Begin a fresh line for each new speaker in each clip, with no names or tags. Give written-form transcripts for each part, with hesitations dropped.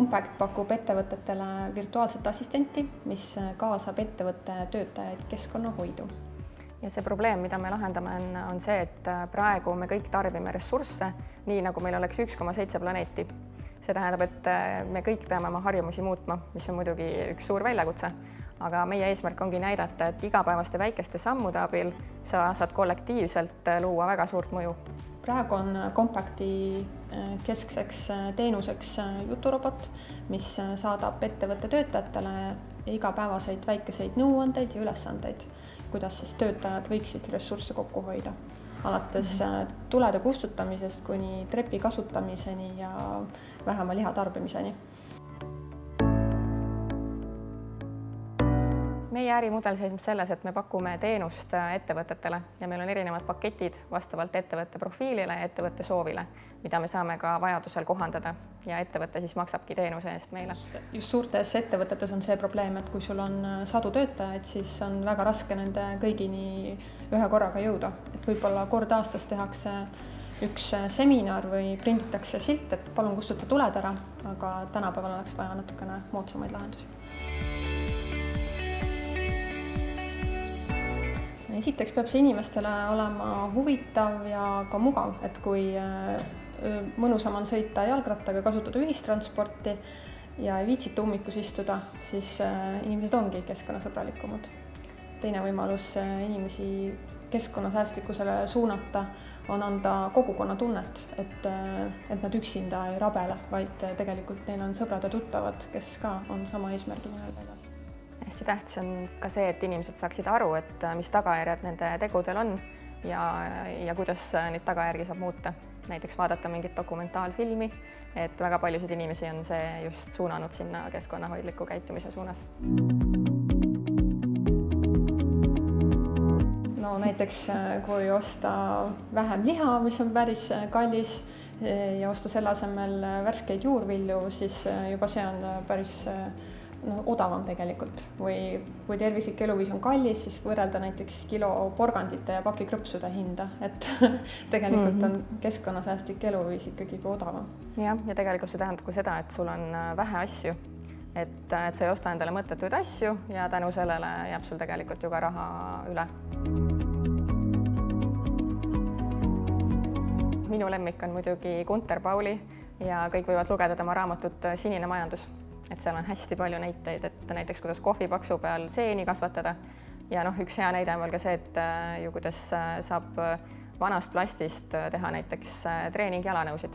Compact pakub ettevõtetele virtuaalset assistenti, mis kaasab ettevõtte töötajaid keskkonnahoidu.
Ja see probleem, mida me lahendame, on see, et praegu me kõik tarbime ressursse, nii nagu meil oleks 1,7 planeeti. See tähendab, et me kõik peame oma harjumusi muutma, mis on muidugi üks suur väljakutse, aga meie eesmärk ongi näidata, et igapäevaste väikeste sammude abil sa saad kollektiivselt luua väga suurt mõju.
Praegu on Compacti keskseks teenuseks juturobot, mis saadab ettevõtte töötajatele igapäevaseid väikeseid nõuandeid ja ülesandeid, kuidas siis töötajad võiksid ressursse kokku hoida. Alates tulede kustutamisest kuni trepi kasutamiseni ja vähema liha tarbimiseni.
Meie ärimudel seisneb selles, et me pakume teenust ettevõtetele ja meil on erinevad paketid vastavalt ettevõtte profiilile ja ettevõtte soovile, mida me saame ka vajadusel kohandada ja ettevõte siis maksabki teenuse eest meile.
Just suurtes ettevõtetes on see probleem, et kui sul on sadu töötajaid, siis on väga raske nende kõigini ühe korraga jõuda. Et võib-olla kord aastas tehakse üks seminar või prinditakse silt, et palun kustuta tuled ära, aga tänapäeval oleks vaja natukene moodsamaid lahendusi. Esiteks peab see inimestele olema huvitav ja ka mugav, et kui mõnusam on sõita jalgrattaga, kasutada ühistransporti ja ei viitsita ummikus istuda, siis inimesed ongi keskkonnasõbralikumad. Teine võimalus inimesi keskkonnasäästlikkusele suunata on anda kogukonna tunnet, et nad üksinda ei rabele, vaid tegelikult neil on sõbrad ja tuttavad, kes ka on sama eesmärgi nimel väljas.
Hästi tähtis on ka see, et inimesed saaksid aru, et mis tagajärjed nende tegudel on ja kuidas neid tagajärgi saab muuta. Näiteks vaadata mingit dokumentaalfilmi, et väga paljusid inimesi on see just suunanud sinna keskkonnahoidliku käitumise suunas.
No näiteks kui osta vähem liha, mis on päris kallis ja osta selle asemel värskeid juurvilju, siis juba see on päris odavam tegelikult. Või kui tervislik eluviis on kallis, siis võrrelda näiteks kilo porgandite ja paki krõpsude hinda, et tegelikult on keskkonnasäästlik eluviis ikkagi odavam.
Ja tegelikult see tähendab ka seda, et sul on vähe asju, et sa ei osta endale mõttetuid asju ja tänu sellele jääb sul tegelikult ju ka raha üle. Minu lemmik on muidugi Gunter Pauli ja kõik võivad lugeda tema raamatut Sinine majandus. Et seal on hästi palju näiteid, et näiteks kuidas kohvipaksu peal seeni kasvatada ja üks hea näide on veel ka see, et ju kuidas saab vanast plastist teha näiteks treeningjalanõusid.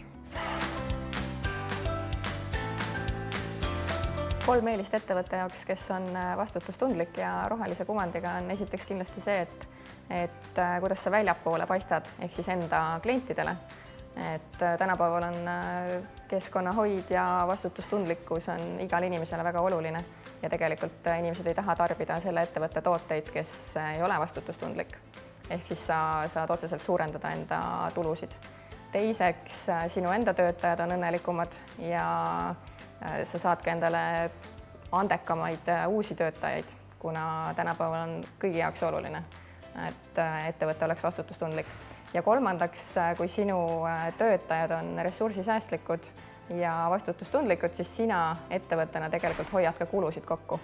3 eelist ettevõtte jaoks, kes on vastutustundlik ja rohelise kumandiga, on esiteks kindlasti see, et kuidas sa väljapoole paistad ehk siis enda klientidele. Et tänapäeval on keskkonnahoid ja vastutustundlikkus on igal inimesele väga oluline ja tegelikult inimesed ei taha tarbida selle ettevõtte tooteid, kes ei ole vastutustundlik. Ehk siis sa saad otseselt suurendada enda tulusid. Teiseks, sinu enda töötajad on õnnelikumad ja sa saad ka endale andekamaid uusi töötajaid, kuna tänapäeval on kõigi jaoks oluline, et ettevõte oleks vastutustundlik. Ja kolmandaks, kui sinu töötajad on ressursisäästlikud ja vastutustundlikud, siis sina ettevõttena tegelikult hoiad ka kulusid kokku.